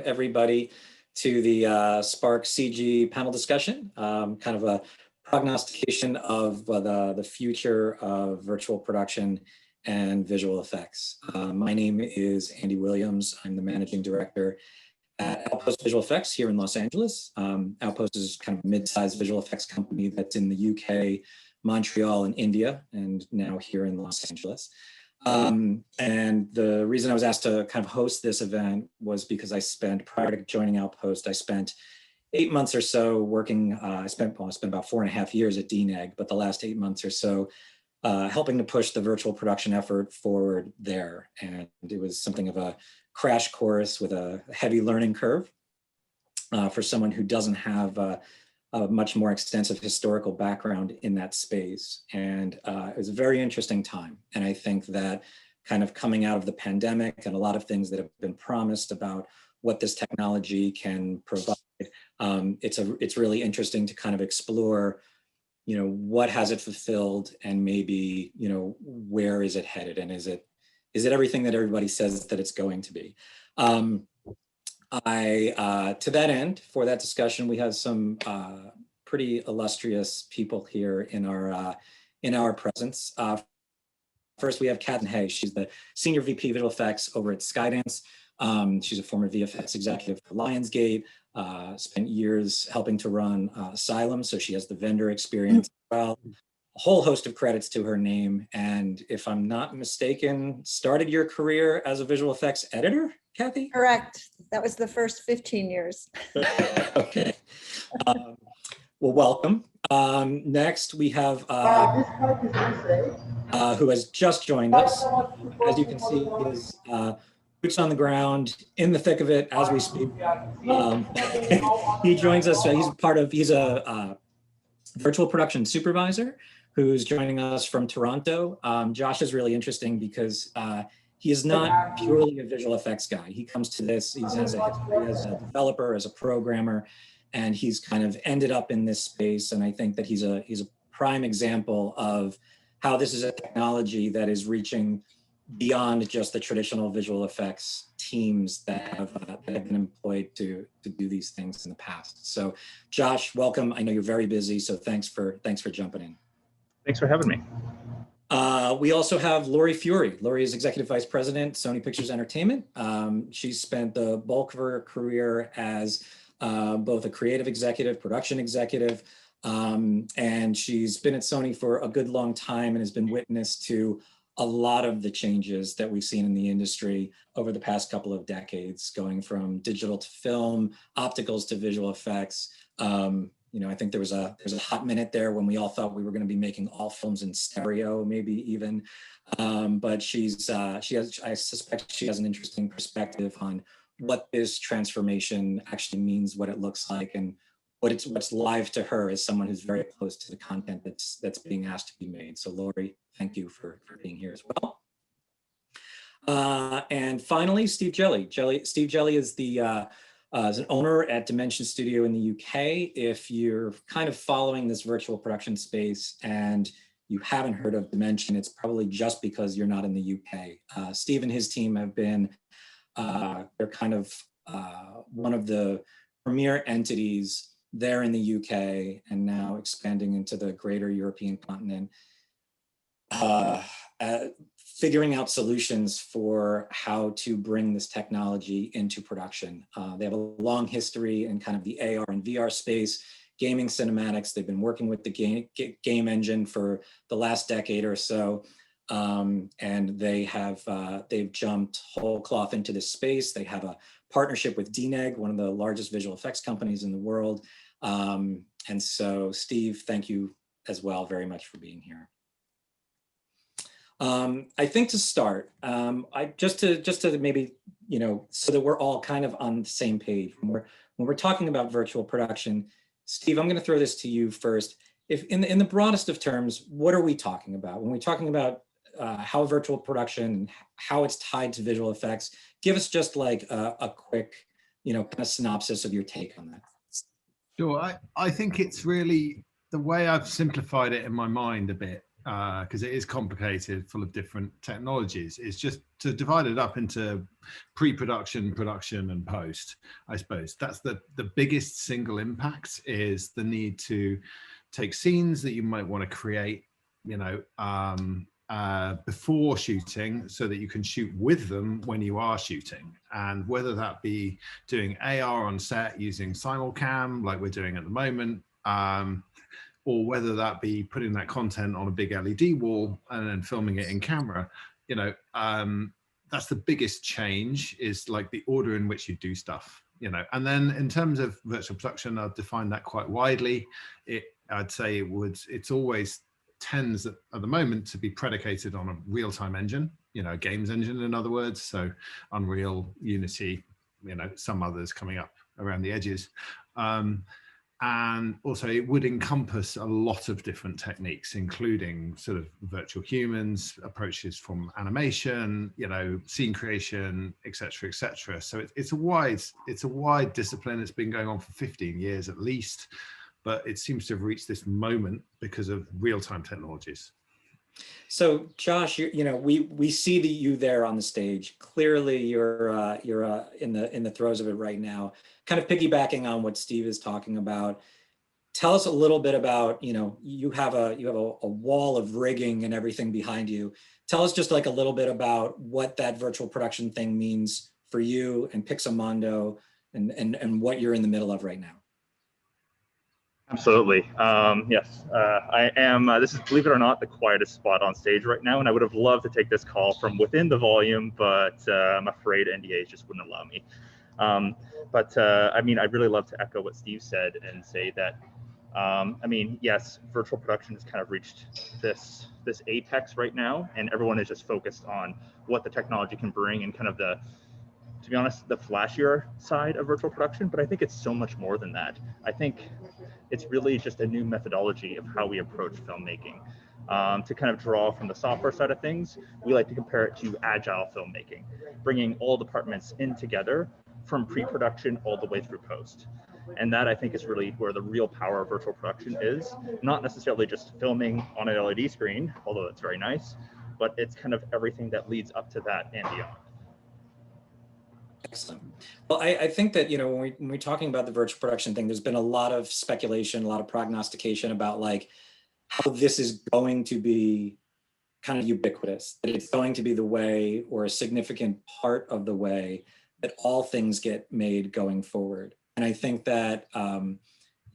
everybody to the Spark CG panel discussion, kind of a prognostication of the future of virtual production and visual effects. My name is Andy Williams. I'm the managing director at Outpost Visual Effects here in Los Angeles. Outpost is kind of a mid-sized visual effects company that's in the UK, Montreal, and India, and now here in Los Angeles. And the reason I was asked to kind of host this event was because prior to joining Outpost, I spent 8 months or so working, I spent about 4.5 years at DNEG, but the last 8 months or so helping to push the virtual production effort forward there. And it was something of a crash course with a heavy learning curve for someone who doesn't have a much more extensive historical background in that space. And it was a very interesting time. And I think that kind of coming out of the pandemic and a lot of things that have been promised about what this technology can provide, it's really interesting to kind of explore, what has it fulfilled, and maybe, where is it headed, and is it everything that everybody says that it's going to be? To that end, for that discussion, we have some pretty illustrious people here in our presence. First, we have Katherine Hayes. She's the Senior VP Visual Effects over at Skydance. She's a former VFX executive for Lionsgate, spent years helping to run Asylum, so she has the vendor experience as well. A whole host of credits to her name, and if I'm not mistaken, started your career as a visual effects editor, Kathy? Correct. That was the first 15 years. Okay. Well, welcome. Next, we have who has just joined us. As you can see, he is boots on the ground, in the thick of it as we speak. He joins us. He's a virtual production supervisor who's joining us from Toronto. Josh is really interesting because he is not purely a visual effects guy. He comes to this, he has a history as a developer, as a programmer, and he's kind of ended up in this space. And I think that he's a prime example of how this is a technology that is reaching beyond just the traditional visual effects teams that have been employed to do these things in the past. So Josh, welcome. I know you're very busy, so thanks for jumping in. Thanks for having me. We also have Lori Fury. Lori is Executive Vice President, Sony Pictures Entertainment. She's spent the bulk of her career as both a creative executive, production executive, and she's been at Sony for a good long time and has been witness to a lot of the changes that we've seen in the industry over the past couple of decades, going from digital to film, opticals to visual effects. I think there was a hot minute there when we all thought we were going to be making all films in stereo, maybe even. But I suspect she has an interesting perspective on what this transformation actually means, what it looks like, and what's live to her as someone who's very close to the content that's being asked to be made. So Lori, thank you for being here as well. And finally, Steve Jelly. Steve Jelly is is an owner at Dimension Studio in the UK. If you're kind of following this virtual production space and you haven't heard of Dimension, it's probably just because you're not in the UK. Steve and his team have been, they're kind of one of the premier entities there in the UK and now expanding into the greater European continent, figuring out solutions for how to bring this technology into production. They have a long history in kind of the AR and VR space, gaming cinematics. They've been working with the game engine for the last decade or so. And they've jumped whole cloth into this space. They have a partnership with DNEG, one of the largest visual effects companies in the world. And so Steve, thank you as well very much for being here. I think to start, just to maybe, so that we're all kind of on the same page when we're talking about virtual production. Steve, I'm going to throw this to you first. If in the broadest of terms, what are we talking about when we're talking about how virtual production, how it's tied to visual effects? Give us just like a quick, kind of synopsis of your take on that. Sure. I think it's really the way I've simplified it in my mind a bit because it is complicated, full of different technologies. It's just to divide it up into pre-production, production, and post. I suppose that's the biggest single impact, is the need to take scenes that you might want to create, you know, before shooting, so that you can shoot with them when you are shooting. And whether that be doing AR on set using simulcam like we're doing at the moment, or whether that be putting that content on a big LED wall and then filming it in camera, you know, that's the biggest change, is like the order in which you do stuff, you know. And then in terms of virtual production, I'd define that quite widely. I'd say it's always tends at the moment to be predicated on a real-time engine, you know, a games engine, in other words. So Unreal, Unity, you know, some others coming up around the edges. And also it would encompass a lot of different techniques, including sort of virtual humans, approaches from animation, you know, scene creation, et cetera, et cetera. So it's a wide discipline. It's been going on for 15 years at least, but it seems to have reached this moment because of real-time technologies. So Josh, you know, we see that you there on the stage. Clearly you're in the throes of it right now. Kind of piggybacking on what Steve is talking about, tell us a little bit about, you know, you have a wall of rigging and everything behind you. Tell us just like a little bit about what that virtual production thing means for you and Pixamondo, and what you're in the middle of right now. Absolutely. Yes, I am. This is, believe it or not, the quietest spot on stage right now, and I would have loved to take this call from within the volume, but I'm afraid NDAs just wouldn't allow me. I mean, I'd really love to echo what Steve said and say that, I mean, yes, virtual production has kind of reached this apex right now, and everyone is just focused on what the technology can bring and kind of to be honest, the flashier side of virtual production. But I think it's so much more than that. I think it's really just a new methodology of how we approach filmmaking. To kind of draw from the software side of things, we like to compare it to agile filmmaking, bringing all departments in together from pre-production all the way through post. And that, I think, is really where the real power of virtual production is, not necessarily just filming on an LED screen, although it's very nice, but it's kind of everything that leads up to that and beyond. Excellent. Well, I think that, you know, when we're talking about the virtual production thing, there's been a lot of speculation, a lot of prognostication about like how this is going to be kind of ubiquitous, that it's going to be the way, or a significant part of the way, that all things get made going forward. And I think that, you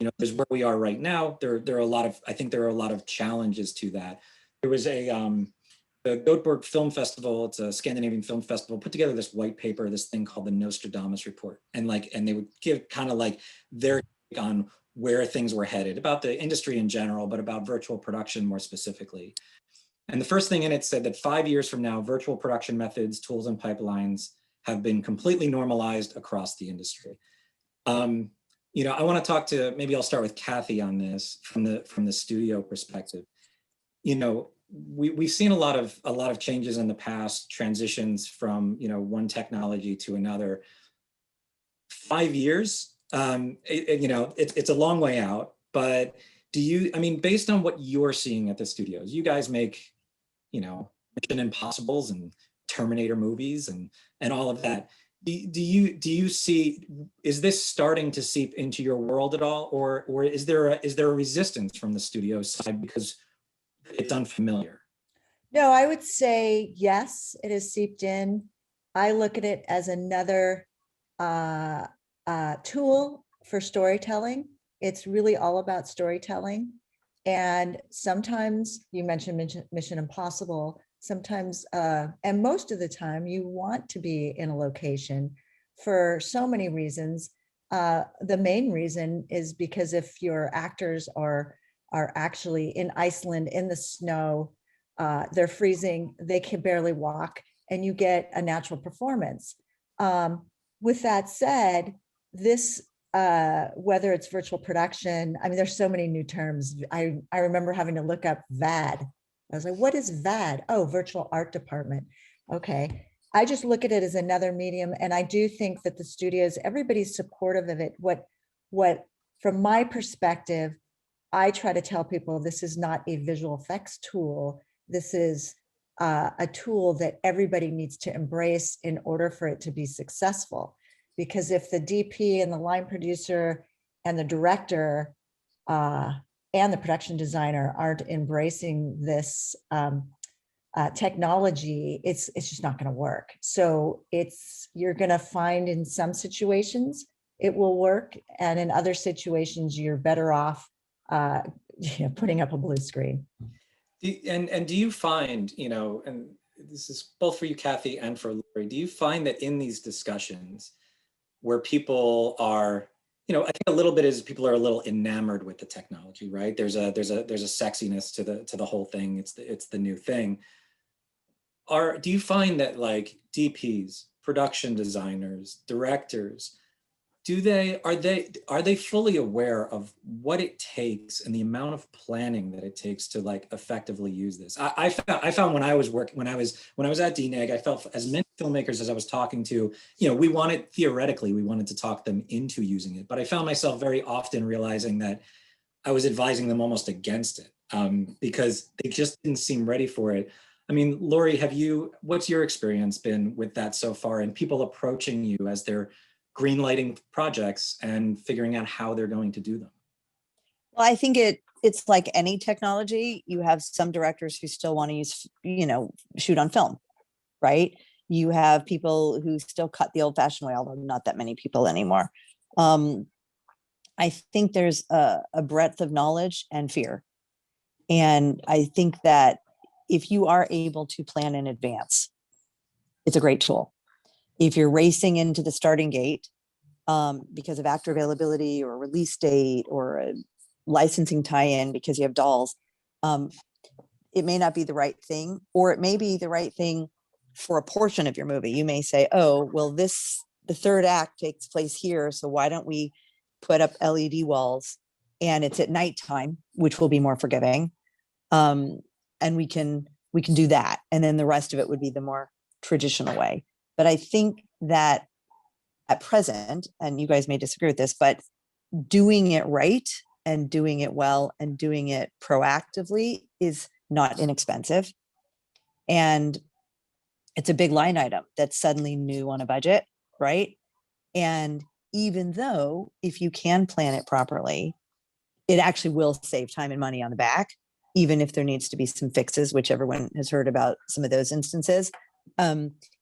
know, there's where we are right now. There are a lot of, I think there are a lot of challenges to that. There was the Göteborg Film Festival, it's a Scandinavian film festival, put together this white paper, this thing called the Nostradamus Report. And they would give kind of like their take on where things were headed, about the industry in general, but about virtual production more specifically. And the first thing in it said that 5 years from now, virtual production methods, tools, and pipelines have been completely normalized across the industry. You know, I want to talk to, maybe I'll start with Kathy on this from the studio perspective. You know, we've seen a lot of changes in the past, transitions from, you know, one technology to another. 5 years, you know, it's a long way out, but do you, I mean, based on what you're seeing at the studios, you guys make, you know, Mission Impossibles and Terminator movies and all of that. Do you see, is this starting to seep into your world at all, or is there a resistance from the studio side because it's unfamiliar? No, I would say yes, it has seeped in. I look at it as another tool for storytelling. It's really all about storytelling. And sometimes, you mentioned Mission Impossible, sometimes, and most of the time, you want to be in a location for so many reasons. The main reason is because if your actors are actually in Iceland in the snow, they're freezing, they can barely walk, and you get a natural performance. With that said, this, whether it's virtual production, I mean, there's so many new terms. I remember having to look up VAD. I was like, what is VAD? Oh, virtual art department. Okay. I just look at it as another medium. And I do think that the studios, everybody's supportive of it. What from my perspective, I try to tell people this is not a visual effects tool. This is a tool that everybody needs to embrace in order for it to be successful. Because if the DP and the line producer and the director and the production designer aren't embracing this technology, it's just not going to work. So you're going to find in some situations it will work, and in other situations you're better off putting up a blue screen. And do you find, and this is both for you, Kathy, and for Lori, do you find that in these discussions where people are, I think a little bit is people are a little enamored with the technology, right? There's a sexiness to the whole thing. It's the new thing. Do you find that like DPs, production designers, directors, are they fully aware of what it takes and the amount of planning that it takes to like effectively use this? I found when I was at DNEG, I felt as many filmmakers as I was talking to, we wanted to talk them into using it, but I found myself very often realizing that I was advising them almost against it because they just didn't seem ready for it. I mean, Lori, what's your experience been with that so far, and people approaching you as they're greenlighting projects and figuring out how they're going to do them? Well, I think it's like any technology. You have some directors who still want to use, shoot on film, right? You have people who still cut the old-fashioned way, although not that many people anymore. I think there's a breadth of knowledge and fear. And I think that if you are able to plan in advance, it's a great tool. If you're racing into the starting gate because of actor availability or a release date or a licensing tie-in because you have dolls, it may not be the right thing, or it may be the right thing for a portion of your movie. You may say, oh, well, the third act takes place here, so why don't we put up LED walls and it's at nighttime, which will be more forgiving. And we can do that. And then the rest of it would be the more traditional way. But I think that at present, and you guys may disagree with this, but doing it right and doing it well and doing it proactively is not inexpensive. And it's a big line item that's suddenly new on a budget, right? And even though if you can plan it properly, it actually will save time and money on the back, even if there needs to be some fixes, which everyone has heard about some of those instances.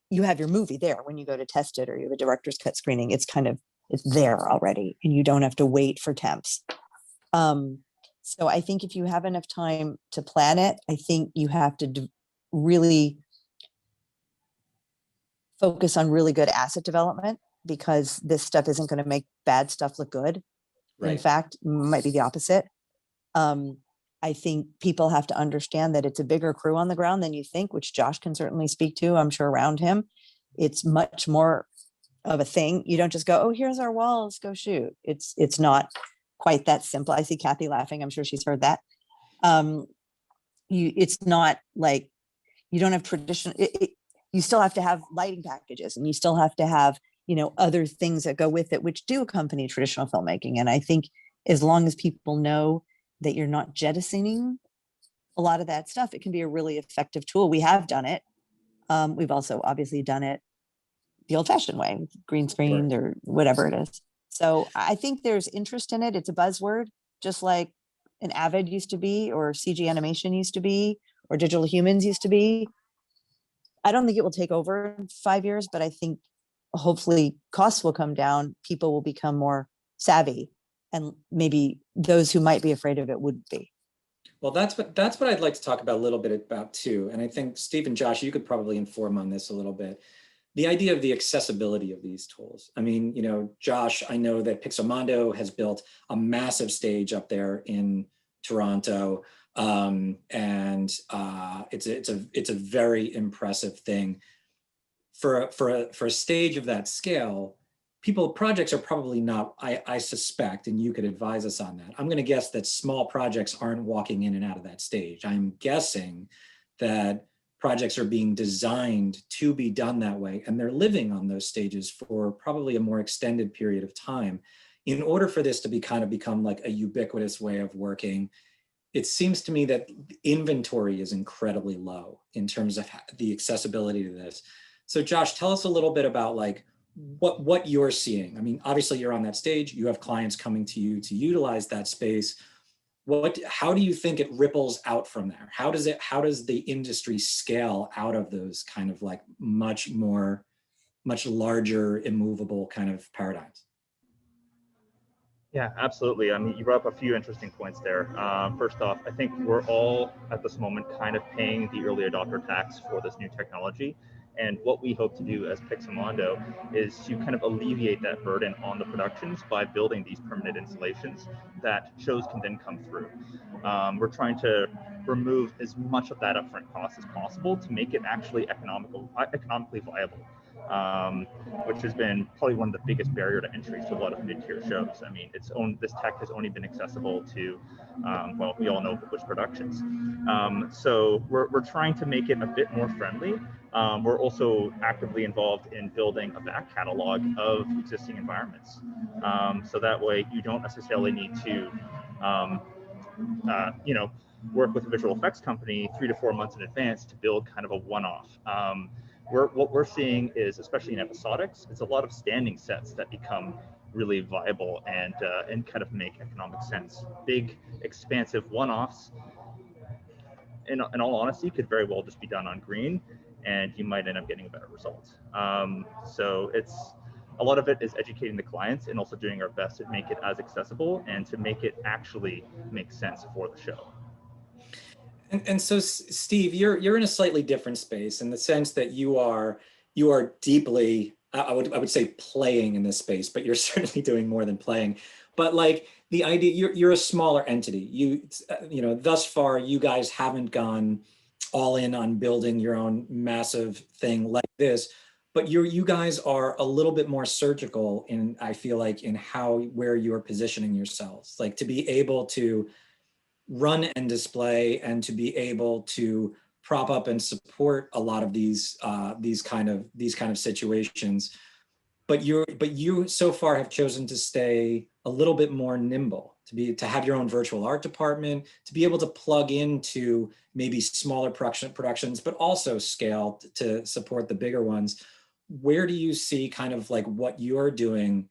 You have your movie there when you go to test it, or you have a director's cut screening. It's there already, and you don't have to wait for temps. So I think if you have enough time to plan it, I think you have to really focus on really good asset development, because this stuff isn't going to make bad stuff look good. Right. In fact, might be the opposite. I think people have to understand that it's a bigger crew on the ground than you think, which Josh can certainly speak to, I'm sure, around him. It's much more of a thing. You don't just go, oh, here's our wall, let's go shoot. It's not quite that simple. I see Kathy laughing. I'm sure she's heard that. It's not like you don't have traditional, you still have to have lighting packages, and you still have to have, other things that go with it, which do accompany traditional filmmaking. And I think as long as people know that you're not jettisoning a lot of that stuff, it can be a really effective tool. We have done it. We've also obviously done it the old-fashioned way, green screened or whatever it is. So I think there's interest in it. It's a buzzword, just like an Avid used to be, or CG animation used to be, or digital humans used to be. I don't think it will take over in 5 years, but I think hopefully costs will come down. People will become more savvy, and maybe those who might be afraid of it wouldn't be. Well, that's what I'd like to talk about a little bit about too. And I think Steve and Josh, you could probably inform on this a little bit. The idea of the accessibility of these tools. I mean, Josh, I know that Pixomondo has built a massive stage up there in Toronto, and it's a very impressive thing. For a stage of that scale, projects are probably not, I suspect, and you could advise us on that. I'm going to guess that small projects aren't walking in and out of that stage. I'm guessing that projects are being designed to be done that way, and they're living on those stages for probably a more extended period of time. in order for this to become like a ubiquitous way of working, it seems to me that inventory is incredibly low in terms of the accessibility to this. So Josh, tell us a little bit about like what you're seeing. I mean, obviously you're on that stage, you have clients coming to you to utilize that space. How do you think it ripples out from there? How does the industry scale out of those kind of like much larger immovable kind of paradigms? Yeah, absolutely. I mean, you brought up a few interesting points there. First off, I think we're all at this moment kind of paying the early adopter tax for this new technology. And what we hope to do as Pixamondo is to kind of alleviate that burden on the productions by building these permanent installations that shows can then come through. We're trying to remove as much of that upfront cost as possible to make it actually economically viable. Which has been probably one of the biggest barrier to entry to a lot of mid-tier shows. I mean, this tech has only been accessible to, well, we all know which productions. So we're trying to make it a bit more friendly. We're also actively involved in building a back catalog of existing environments. So that way you don't necessarily need to, work with a visual effects company 3 to 4 months in advance to build kind of a one-off. What we're seeing is, especially in episodics, it's a lot of standing sets that become really viable and kind of make economic sense. Big, expansive one-offs, in all honesty, could very well just be done on green, and you might end up getting a better result. So a lot of it is educating the clients and also doing our best to make it as accessible and to make it actually make sense for the show. And so, Steve, you're in a slightly different space in the sense that you are deeply, I would say, playing in this space, but you're certainly doing more than playing. But like the idea, you're a smaller entity. You know, thus far, you guys haven't gone all in on building your own massive thing like this. But you guys are a little bit more surgical in, I feel like, in where you're positioning yourselves, like to be able to run and display and to be able to prop up and support a lot of these kind of situations. But you so far have chosen to stay a little bit more nimble, to have your own virtual art department, to be able to plug into maybe smaller productions, but also scale to support the bigger ones. Where do you see kind of like what you're doing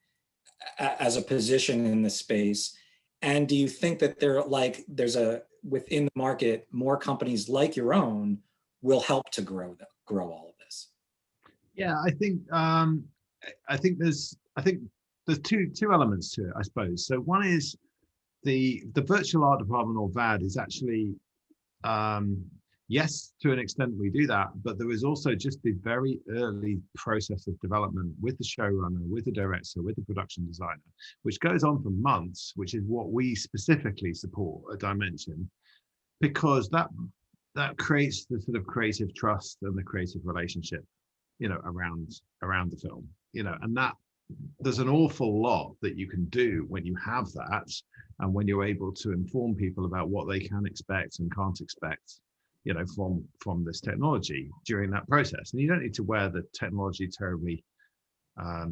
as a position in the space? And do you think that there's within the market, more companies like your own will help to grow all of this? Yeah, I think there's two elements to it, I suppose. So one is the virtual art department, or VAD, is actually yes, to an extent we do that, but there is also just the very early process of development with the showrunner, with the director, with the production designer, which goes on for months, which is what we specifically support at Dimension, because that creates the sort of creative trust and the creative relationship, around the film, and that there's an awful lot that you can do when you have that, and when you're able to inform people about what they can expect and can't expect, from this technology during that process. And you don't need to wear the technology terribly,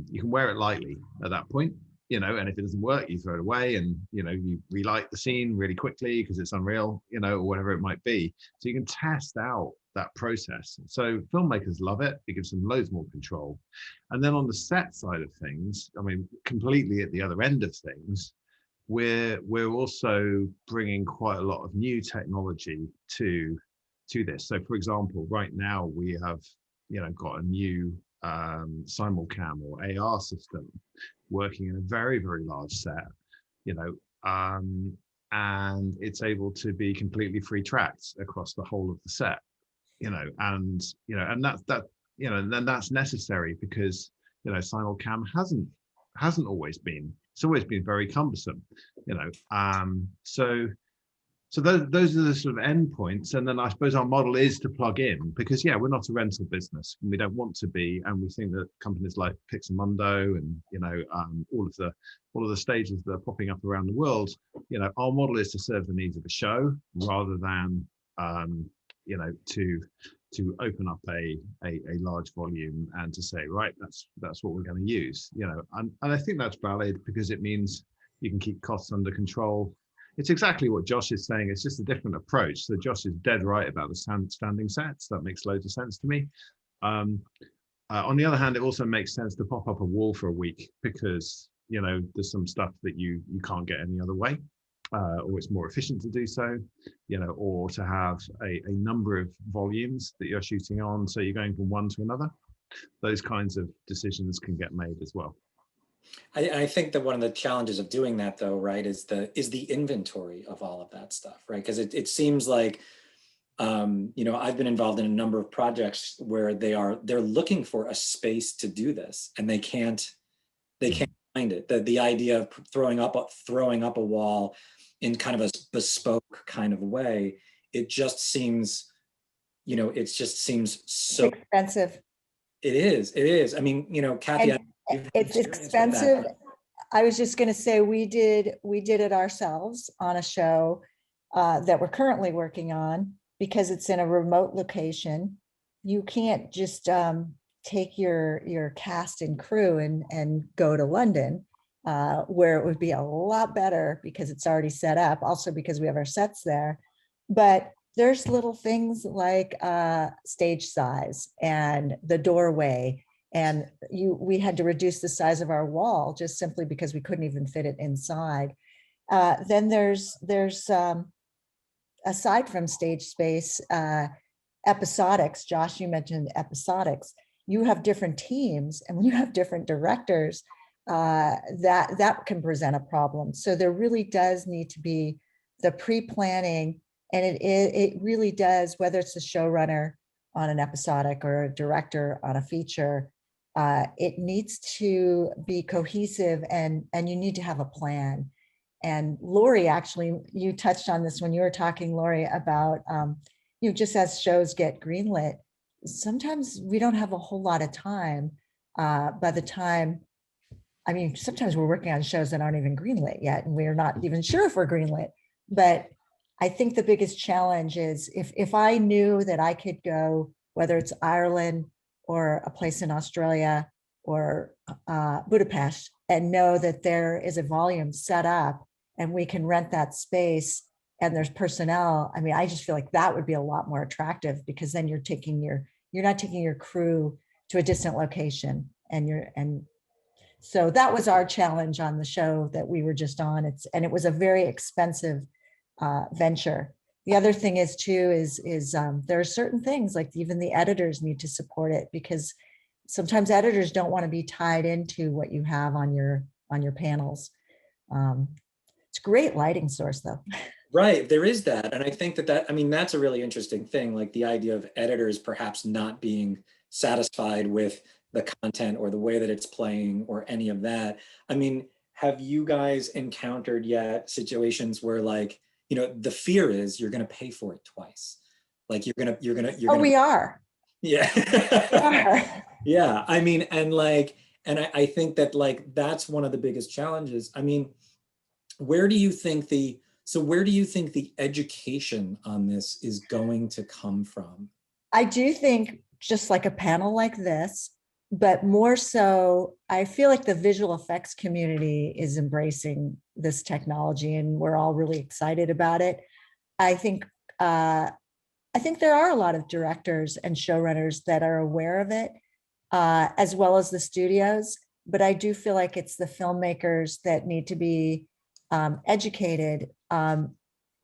you can wear it lightly at that point, and if it doesn't work, you throw it away, and you relight the scene really quickly because it's Unreal, or whatever it might be. So you can test out that process. So filmmakers love it. It gives them loads more control. And then on the set side of things, I mean, completely at the other end of things, we're also bringing quite a lot of new technology to this. So for example, right now we have got a new simulcam or AR system working in a very, very large set, and it's able to be completely free tracked across the whole of the set, and then that's necessary because simulcam hasn't always been, it's always been very cumbersome, so those are the sort of endpoints. And then I suppose our model is to plug in, because we're not a rental business, and we don't want to be. And we think that companies like Pixamondo and all of the stages that are popping up around the world, our model is to serve the needs of the show rather than you know, to open up a large volume and to say, right, that's what we're going to use, you know, and I think that's valid because it means you can keep costs under control. It's exactly what Josh is saying. It's just a different approach. So Josh is dead right about the standing sets. That makes loads of sense to me. On the other hand, it also makes sense to pop up a wall for a week because, you know, there's some stuff that you can't get any other way, or it's more efficient to do so, you know, or to have a number of volumes that you're shooting on. So you're going from one to another. Those kinds of decisions can get made as well. I think that one of the challenges of doing that, though, right, is the inventory of all of that stuff, right? Because it seems like, you know, I've been involved in a number of projects where they're looking for a space to do this, and they can't find it. The idea of throwing up a wall in kind of a bespoke kind of way, it just seems, you know, so expensive. It is. I mean, you know, Kathy, And you've had it's experience with expensive. that. I was just going to say we did it ourselves on a show that we're currently working on because it's in a remote location. You can't just take your cast and crew and go to London, where it would be a lot better because it's already set up. Also because we have our sets there, but there's little things like stage size and the doorway. And we had to reduce the size of our wall just simply because we couldn't even fit it inside. Then there's aside from stage space, episodics. Josh, you mentioned episodics. You have different teams, and when you have different directors, that can present a problem. So there really does need to be the pre-planning, and it really does, whether it's the showrunner on an episodic or a director on a feature, it needs to be cohesive, and you need to have a plan. And Lori, actually, you touched on this when you were talking, Lori, about you know, just as shows get greenlit, sometimes we don't have a whole lot of time by the time, I mean, sometimes we're working on shows that aren't even greenlit yet, and we're not even sure if we're greenlit. But I think the biggest challenge is if I knew that I could go, whether it's Ireland or a place in Australia or Budapest, and know that there is a volume set up and we can rent that space and there's personnel. I mean, I just feel like that would be a lot more attractive because then you're not taking your crew to a distant location, and so that was our challenge on the show that we were just on. And it was a very expensive venture. The other thing is too, is there are certain things like even the editors need to support it, because sometimes editors don't want to be tied into what you have on your panels. It's a great lighting source though. Right, there is that. And I think I mean, that's a really interesting thing, like the idea of editors perhaps not being satisfied with the content or the way that it's playing or any of that. I mean, have you guys encountered yet situations where, like, you know, the fear is you're going to pay for it twice? Like you're going to. We are. Yeah. We are. Yeah. I mean, and I think that, like, that's one of the biggest challenges. I mean, where do you think the education on this is going to come from? I do think just like a panel like this, but more so, I feel like the visual effects community is embracing this technology and we're all really excited about it. I think there are a lot of directors and showrunners that are aware of it, as well as the studios, but I do feel like it's the filmmakers that need to be educated,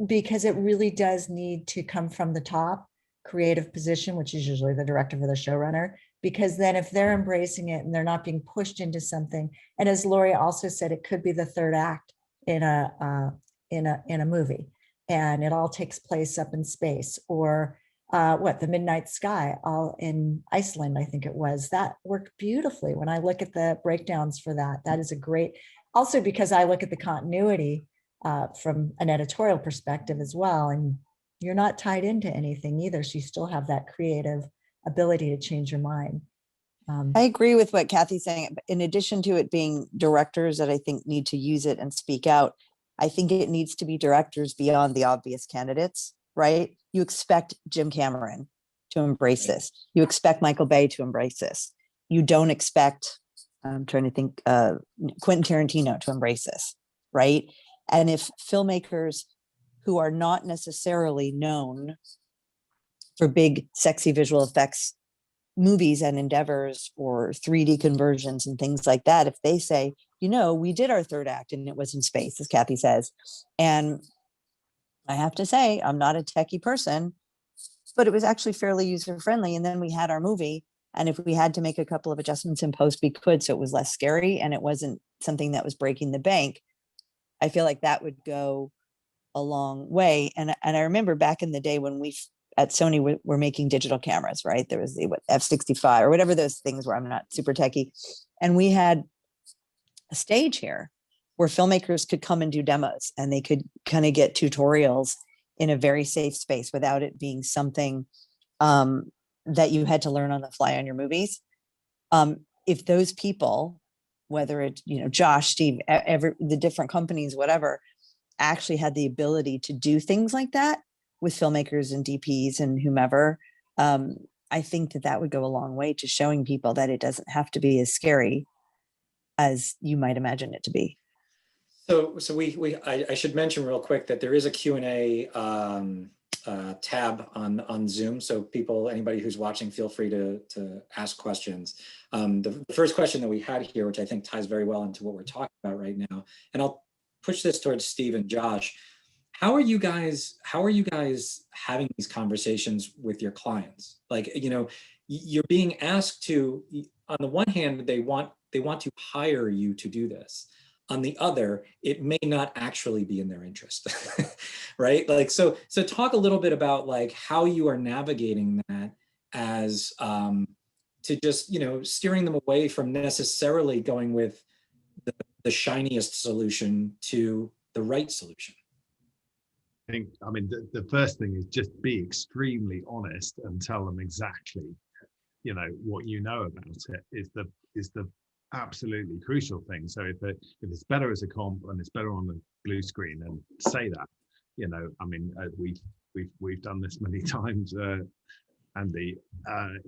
because it really does need to come from the top creative position, which is usually the director or the showrunner, because then if they're embracing it and they're not being pushed into something, and as Lori also said, it could be the third act in a movie, and it all takes place up in space, or the Midnight Sky, all in Iceland, I think it was, that worked beautifully. When I look at the breakdowns for that is a great, also because I look at the continuity from an editorial perspective as well, and you're not tied into anything either, so you still have that creative ability to change your mind. I agree with what Kathy's saying. In addition to it being directors that I think need to use it and speak out, I think it needs to be directors beyond the obvious candidates, right? You expect Jim Cameron to embrace this. You expect Michael Bay to embrace this. You don't expect, I'm trying to think, Quentin Tarantino to embrace this, right? And if filmmakers who are not necessarily known for big, sexy visual effects movies and endeavors or 3D conversions and things like that, if they say, you know, we did our third act and it was in space, as Kathy says, and I have to say, I'm not a techie person, but it was actually fairly user friendly. And then we had our movie. And if we had to make a couple of adjustments in post, we could, so it was less scary and it wasn't something that was breaking the bank. I feel like that would go a long way. And I remember back in the day when we at Sony were making digital cameras, right? There was the F65 or whatever those things were. I'm not super techie. And we had a stage here where filmmakers could come and do demos and they could kind of get tutorials in a very safe space without it being something that you had to learn on the fly on your movies. If those people, whether it's, you know, Josh, Steve, the different companies, whatever, actually had the ability to do things like that with filmmakers and DPs and whomever, I think that would go a long way to showing people that it doesn't have to be as scary as you might imagine it to be. So I should mention real quick that there is a Q&A tab on Zoom. So anybody who's watching, feel free to ask questions. The first question that we had here, which I think ties very well into what we're talking about right now, and I'll push this towards Steve and Josh. How are you guys having these conversations with your clients? Like, you know, you're being asked to, on the one hand, they want to hire you to do this. On the other, it may not actually be in their interest, right? Like, so talk a little bit about like how you are navigating that as to just, you know, steering them away from necessarily going with the shiniest solution to the right solution. I mean, the first thing is just be extremely honest and tell them exactly, you know, what you know about it is the absolutely crucial thing. So if it's better as a comp and it's better on the blue screen, then say that. You know, I mean, we've done this many times, Andy.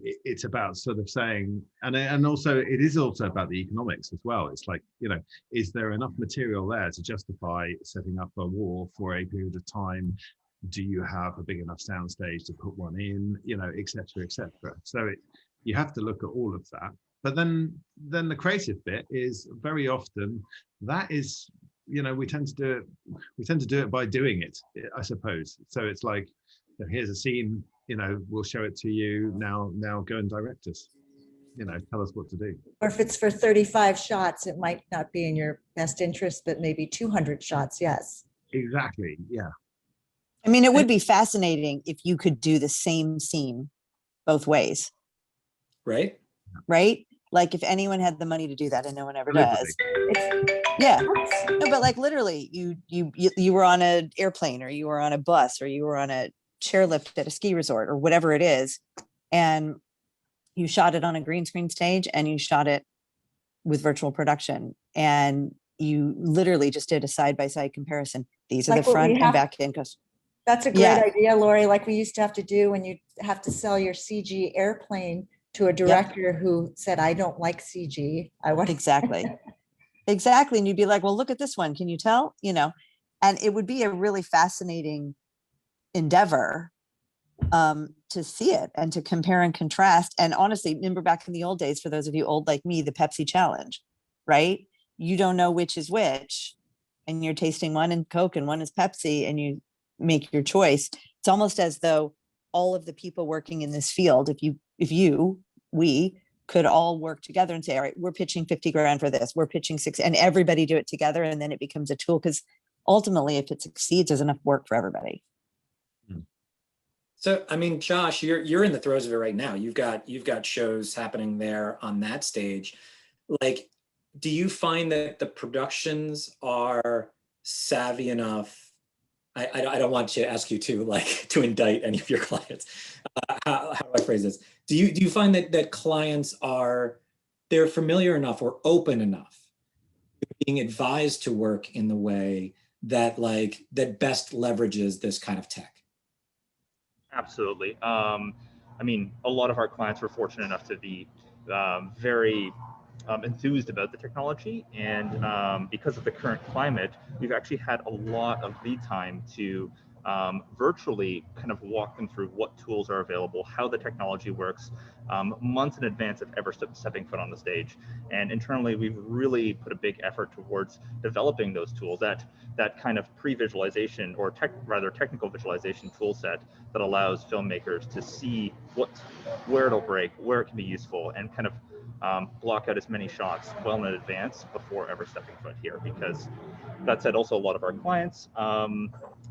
It's about sort of saying, and also it is also about the economics as well. It's like, you know, is there enough material there to justify setting up a wall for a period of time? Do you have a big enough soundstage to put one in? You know, et cetera, et cetera. So you have to look at all of that. But then the creative bit is very often that is, you know, we tend to do it by doing it, I suppose. So it's like, here's a scene, you know, we'll show it to you now go and direct us, you know, tell us what to do. Or if it's for 35 shots, it might not be in your best interest, but maybe 200 shots, yes. Exactly, yeah. I mean, it would be fascinating if you could do the same scene both ways. Right? Right? Like if anyone had the money to do that, and no one ever does. Yeah. No, but like literally you were on an airplane or you were on a bus or you were on a chairlift at a ski resort or whatever it is. And you shot it on a green screen stage and you shot it with virtual production. And you literally just did a side-by-side comparison. These are Like the front and back end. That's a great idea, Lori. Like we used to have to do when you have to sell your CG airplane to a director who said, I don't like CG. I want exactly. Exactly. And you'd be like, well, look at this one. Can you tell? You know, and it would be a really fascinating endeavor to see it and to compare and contrast. And honestly, remember back in the old days, for those of you old like me, the Pepsi challenge, right? You don't know which is which, and you're tasting one in Coke and one is Pepsi, and you make your choice. It's almost as though all of the people working in this field, we could all work together and say, all right, we're pitching 50 grand for this, we're pitching 6, and everybody do it together. And then it becomes a tool, because ultimately, if it succeeds, there's enough work for everybody. So, I mean, Josh, you're in the throes of it right now. You've got shows happening there on that stage. Like, do you find that the productions are savvy enough? I don't want to ask you to indict any of your clients. How do I phrase this? Do you find that clients they're familiar enough or open enough to being advised to work in the way that best leverages this kind of tech? Absolutely. I mean, a lot of our clients were fortunate enough to be very enthused about the technology, and because of the current climate, we've actually had a lot of lead time to virtually kind of walk them through what tools are available, how the technology works, months in advance of ever stepping foot on the stage. And internally, we've really put a big effort towards developing those tools, that kind of pre-visualization, or rather technical visualization tool set that allows filmmakers to see where it'll break, where it can be useful, and kind of block out as many shots well in advance before ever stepping foot here. Because that said, also a lot of our clients,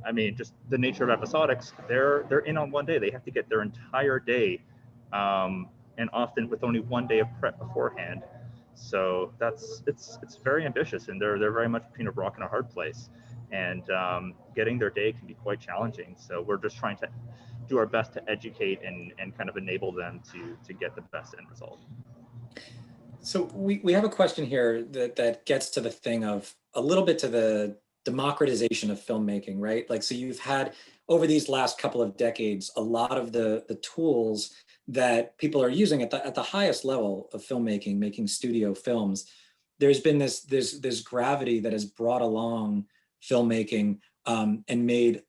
I mean, just the nature of episodics, they're in on one day. They have to get their entire day, and often with only one day of prep beforehand. So it's very ambitious, and they're very much between a rock and a hard place. And getting their day can be quite challenging. So we're just trying to do our best to educate and kind of enable them to get the best end result. So we have a question here that gets to the thing of a little bit to the democratization of filmmaking, right? Like, so you've had over these last couple of decades, a lot of the tools that people are using at the highest level of filmmaking, making studio films. There's been this gravity that has brought along filmmaking and made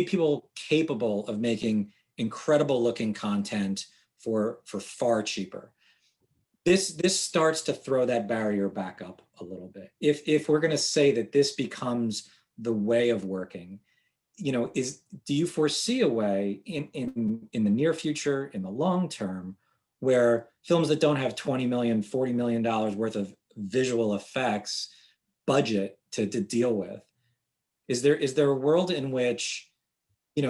people capable of making incredible looking content for far cheaper. This starts to throw that barrier back up a little bit. If we're going to say that this becomes the way of working, do you foresee a way in the near future, in the long term, where films that don't have $20 million, $40 million worth of visual effects budget to deal with, is there a world in which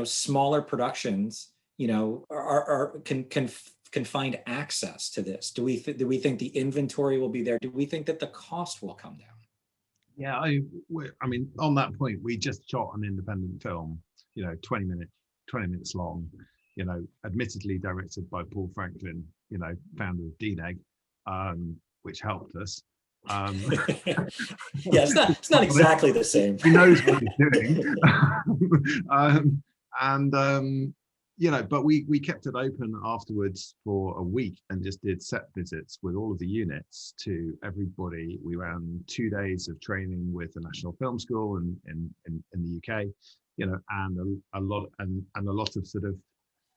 smaller productions can find access to this? Do we think the inventory will be there? Do we think that the cost will come down? Yeah, I mean, on that point, we just shot an independent film, 20 minutes long, admittedly directed by Paul Franklin, founder of DNEG, which helped us. Yeah, it's not exactly the same. He knows what he's doing. But we kept it open afterwards for a week and just did set visits with all of the units to everybody. We ran 2 days of training with the National Film School in the UK, and a lot of sort of